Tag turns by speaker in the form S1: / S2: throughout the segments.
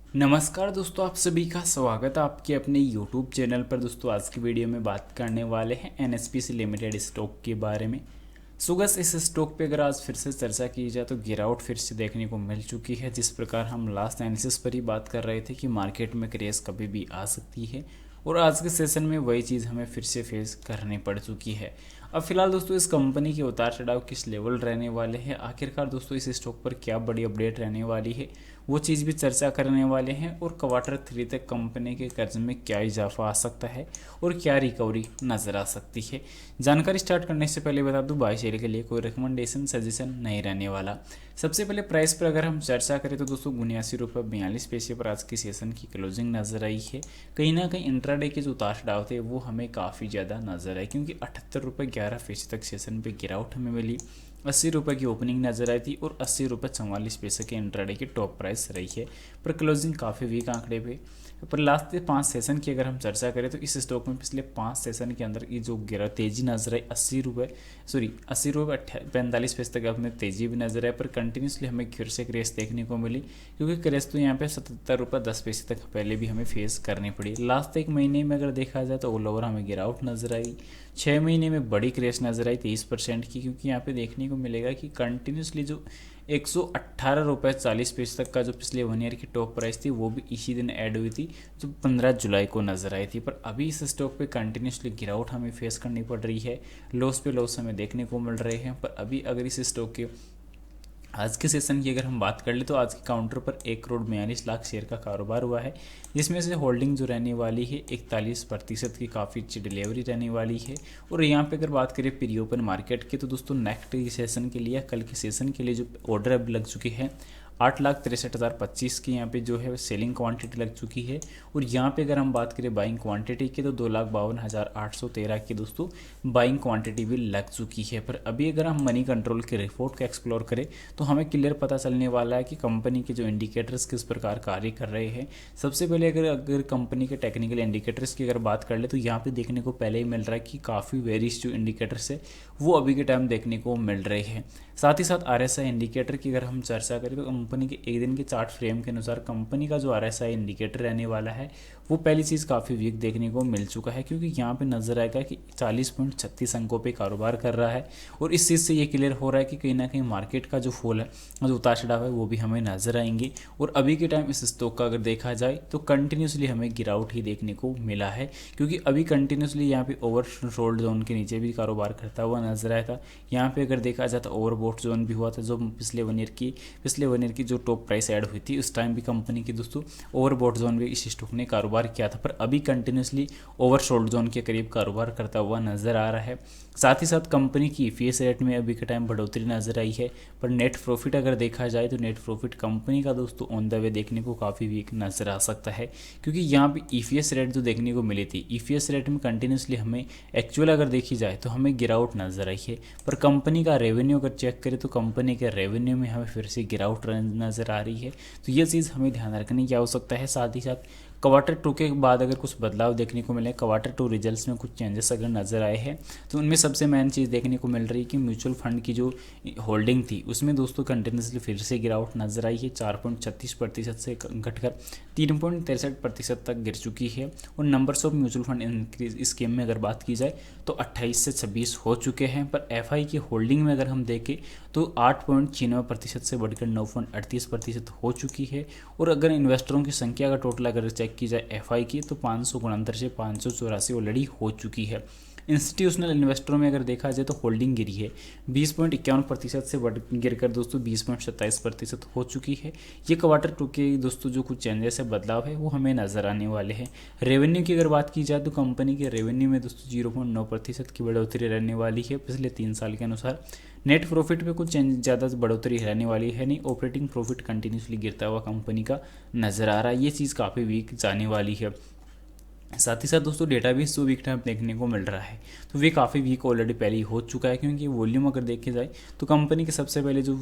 S1: नमस्कार दोस्तों, आप सभी का स्वागत है आपके अपने YouTube चैनल पर। दोस्तों आज की वीडियो में बात करने वाले हैं NSPC लिमिटेड स्टॉक के बारे में। सुगस इस स्टॉक पे अगर आज फिर से चर्चा की जाए तो गिरावट फिर से देखने को मिल चुकी है। जिस प्रकार हम लास्ट एनालिसिस पर ही बात कर रहे थे कि मार्केट में क्रैश कभी भी आ सकती है, और आज के सेशन में वही चीज़ हमें फिर से फेस करनी पड़ चुकी है। अब फिलहाल दोस्तों इस कंपनी के उतार चढ़ाव किस लेवल रहने वाले हैं, आखिरकार दोस्तों इस स्टॉक पर क्या बड़ी अपडेट रहने वाली है, वो चीज़ भी चर्चा करने वाले हैं। और क्वार्टर 3 तक कंपनी के कर्ज में क्या इजाफा आ सकता है और क्या रिकवरी नज़र आ सकती है। जानकारी स्टार्ट करने से पहले बता दूं, बाय शेयर के लिए कोई रिकमेंडेशन सजेशन नहीं रहने वाला। सबसे पहले प्राइस पर अगर हम चर्चा करें तो दोस्तों 79 रुपये 42 पैसे पर आज की सेशन की क्लोजिंग नजर आई है। कहीं ना कहीं इंट्राडे के जो उतार चढ़ाव थे वो हमें काफ़ी ज़्यादा नजर आए, क्योंकि 78 रुपये 11 पैसे तक सेशन पे गिरावट हमें मिली। 80 रुपये की ओपनिंग नजर आई थी और 80 रुपये 44 पैसे के इंट्राडे की टॉप प्राइस रही है, पर क्लोजिंग काफ़ी वीक आंकड़े पे। पर लास्ट 5 सेशन की अगर हम चर्चा करें तो इस स्टॉक में पिछले 5 सेशन के अंदर ये जो गिरा तेजी नजर आई 80 रुपये 45 पैसे तक हमें तेजी भी नजर आई, पर कंटिन्यूसली हमें फिर से क्रेश देखने को मिली, क्योंकि क्रेश तो यहाँ पे 77 रुपये 10 पैसे तक पहले भी हमें फेस करनी पड़ी। लास्ट 1 महीने में अगर देखा जाए तो ऑल ओवर हमें गिरावट नजर आई। 6 महीने में बड़ी क्रेश नजर आई 23% की, क्योंकि यहाँ पे देखने को मिलेगा कि कंटिन्यूसली जो 118 रुपये 40 पैसे तक का जो पिछले 1 ईयर की टॉप प्राइस थी वो भी इसी दिन ऐड हुई थी, जो 15 जुलाई को नजर आई थी। पर अभी इस स्टॉक पे कंटिन्यूसली गिरावट हमें फेस करनी पड़ रही है, लॉस पे लॉस हमें देखने को मिल रहे हैं। पर अभी अगर इस स्टॉक के आज के सेशन की अगर हम बात कर ले तो आज के काउंटर पर 1 करोड़ 42 लाख शेयर का कारोबार हुआ है, जिसमें से होल्डिंग जो रहने वाली है 41% की काफ़ी अच्छी डिलीवरी रहने वाली है। और यहाँ पे अगर बात करें प्री ओपन मार्केट की तो दोस्तों नेक्स्ट सेशन के लिए, कल के सेशन के लिए जो ऑर्डर अब लग चुके हैं 8,63,025 की यहाँ पे जो है सेलिंग क्वांटिटी लग चुकी है। और यहाँ पे अगर हम बात करें बाइंग क्वांटिटी की तो 2,52,813 की दोस्तों बाइंग क्वांटिटी भी लग चुकी है। पर अभी अगर हम मनी कंट्रोल के रिपोर्ट को एक्सप्लोर करें तो हमें क्लियर पता चलने वाला है कि कंपनी के जो इंडिकेटर्स किस प्रकार कार्य कर रहे हैं। सबसे पहले अगर कंपनी के टेक्निकल इंडिकेटर्स की अगर बात कर ले तो यहाँ पे देखने को पहले ही मिल रहा है कि काफ़ी वेरियस जो इंडिकेटर्स है वो अभी के टाइम देखने को मिल रहे हैं। साथ ही साथ RSI इंडिकेटर की अगर हम चर्चा करें तो कंपनी के एक दिन के चार्ट फ्रेम के अनुसार कंपनी का जो RSI इंडिकेटर रहने वाला है वो पहली चीज़ काफ़ी वीक देखने को मिल चुका है, क्योंकि यहाँ पे नजर आएगा कि 40.36 अंकों पे कारोबार कर रहा है। और इस चीज़ से ये क्लियर हो रहा है कि कहीं ना कहीं मार्केट का जो फॉल है, जो उतार चढ़ाव है, वो भी हमें नजर आएंगे। और अभी के टाइम इस स्टॉक का अगर देखा जाए तो कंटिन्यूसली हमें गिरावट ही देखने को मिला है, क्योंकि अभी कंटिन्यूसली यहाँ पे ओवरसोल्ड जोन के नीचे भी कारोबार करता हुआ नजर आया था। यहाँ पे अगर देखा जाए तो ओवरबॉट जोन भी हुआ था, जो पिछले 1 ईयर की जो टॉप प्राइस ऐड हुई थी उस टाइम भी कंपनी की दोस्तों ओवरबॉट जोन में इस स्टॉक ने कारोबार किया था। पर अभी कंटिन्यूसली ओवरसोल्ड जोन के करीब कारोबार करता हुआ नजर आ रहा है। साथ ही साथ कंपनी की EPS रेट में अभी के टाइम बढ़ोतरी नजर आई है। पर नेट प्रॉफिट अगर देखा जाए तो नेट प्रॉफिट कंपनी का दोस्तों ऑन द वे देखने को काफ़ी वीक नजर आ सकता है, क्योंकि यहाँ पे EPS रेट जो देखने को मिली थी, EPS रेट में कंटिन्यूसली हमें एक्चुअल अगर देखी जाए तो हमें गिरावट नजर आई है। पर कंपनी का रेवेन्यू अगर चेक करें तो कंपनी के रेवेन्यू में हमें फिर से गिरावट नजर आ रही है, तो ये चीज़ हमें ध्यान रखने की आवश्यकता है। साथ ही साथ क्वार्टर 2 के बाद अगर कुछ बदलाव देखने को मिले, क्वार्टर 2 रिजल्ट्स में कुछ चेंजेस अगर नजर आए हैं, तो उनमें सबसे मेन चीज़ देखने को मिल रही है कि म्यूचुअल फंड की जो होल्डिंग थी उसमें दोस्तों कंटिन्यूसली फिर से गिरावट नजर आई है। 4.36% से घटकर 3.63% तक गिर चुकी है। और numbers of mutual fund increase scheme में अगर बात की जाए तो 28 से 26 हो चुके हैं। पर FI की होल्डिंग में अगर हम देखें तो 8.96% से बढ़कर 9.38% हो चुकी है। और अगर इन्वेस्टरों की संख्या का टोटल अगर चेक की जाए FI की तो 569 से 584 ऑलरेडी हो चुकी है। इंस्टीट्यूशनल इन्वेस्टरों में अगर देखा जाए तो होल्डिंग गिरी है 20.51% से बढ़ गिरकर दोस्तों 20.27% हो चुकी है। ये क्वार्टर 2 के दोस्तों जो कुछ चेंजेस है, बदलाव है, वो हमें नजर आने वाले हैं। रेवेन्यू की अगर बात की जाए तो कंपनी के रेवेन्यू में दोस्तों 0.9% की बढ़ोतरी रहने वाली है पिछले 3 साल के अनुसार। नेट प्रॉफिट में कुछ ज़्यादा बढ़ोतरी रहने वाली है नहीं। ऑपरेटिंग प्रॉफिट कंटिन्यूसली गिरता हुआ कंपनी का नजर आ रहा है, ये चीज़ काफ़ी वीक जाने वाली है। साथ ही साथ दोस्तों डेटा भी 100 वीक टाइम देखने को मिल रहा है, तो वे काफ़ी वीक ऑलरेडी पहले ही हो चुका है, क्योंकि वॉल्यूम अगर देखे जाए तो कंपनी के सबसे पहले जो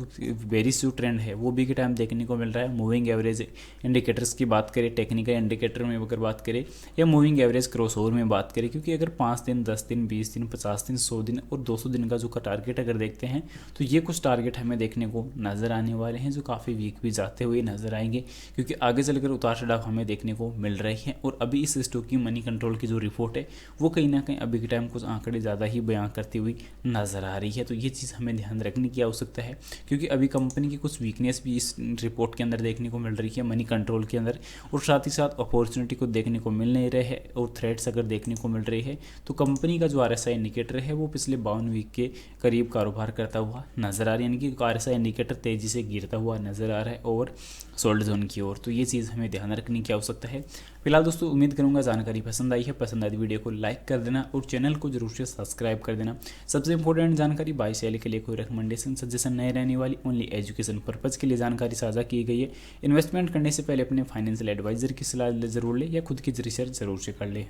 S1: बेरिश जो ट्रेंड है वो वीक टाइम देखने को मिल रहा है। मूविंग एवरेज इंडिकेटर्स की बात करें, टेक्निकल इंडिकेटर में अगर बात करें या मूविंग एवरेज क्रॉस ओवर में बात करें, क्योंकि अगर 5 दिन 10 दिन 20 दिन 50 दिन 100 दिन और 200 दिन का जो टारगेट अगर देखते हैं तो ये कुछ टारगेट हमें देखने को नज़र आने वाले हैं जो काफ़ी वीक भी जाते हुए नजर आएंगे, क्योंकि आगे चलकर उतार चढ़ाव हमें देखने को मिल रही है। और अभी इस स्टॉक की मनी कंट्रोल की जो रिपोर्ट है वो कहीं ना कहीं अभी के टाइम कुछ आंकड़े ज़्यादा ही बयां करती हुई नजर आ रही है, तो ये चीज़ हमें ध्यान रखने की आवश्यकता है, क्योंकि अभी कंपनी की कुछ वीकनेस भी इस रिपोर्ट के अंदर देखने को मिल रही है मनी कंट्रोल के अंदर, और साथ ही साथ अपॉर्चुनिटी को देखने को मिल नहीं रहे हैं और थ्रेट्स अगर देखने को मिल रही है तो कंपनी का जो RSI इंडिकेटर है वो पिछले 52 वीक के करीब कारोबार करता हुआ नजर आ रहा है, यानी कि RSI इंडिकेटर तेजी से गिरता हुआ नजर आ रहा है ओवर सोल्ड जोन की ओर, तो ये चीज़ हमें ध्यान रखने की आवश्यकता है। फिलहाल दोस्तों उम्मीद करूंगा जानकारी पसंद आई है, पसंद आई वीडियो को लाइक कर देना और चैनल को जरूर से सब्सक्राइब कर देना। सबसे इंपॉर्टेंट जानकारी बाय सेल के लिए कोई रिकमेंडेशन सजेशन नहीं रहने वाली, ओनली एजुकेशन पर्पज़ के लिए जानकारी साझा की गई है। इन्वेस्टमेंट करने से पहले अपने फाइनेंशियल एडवाइजर की सलाह जरूर ले या खुद की रिसर्च जरूर से कर ले।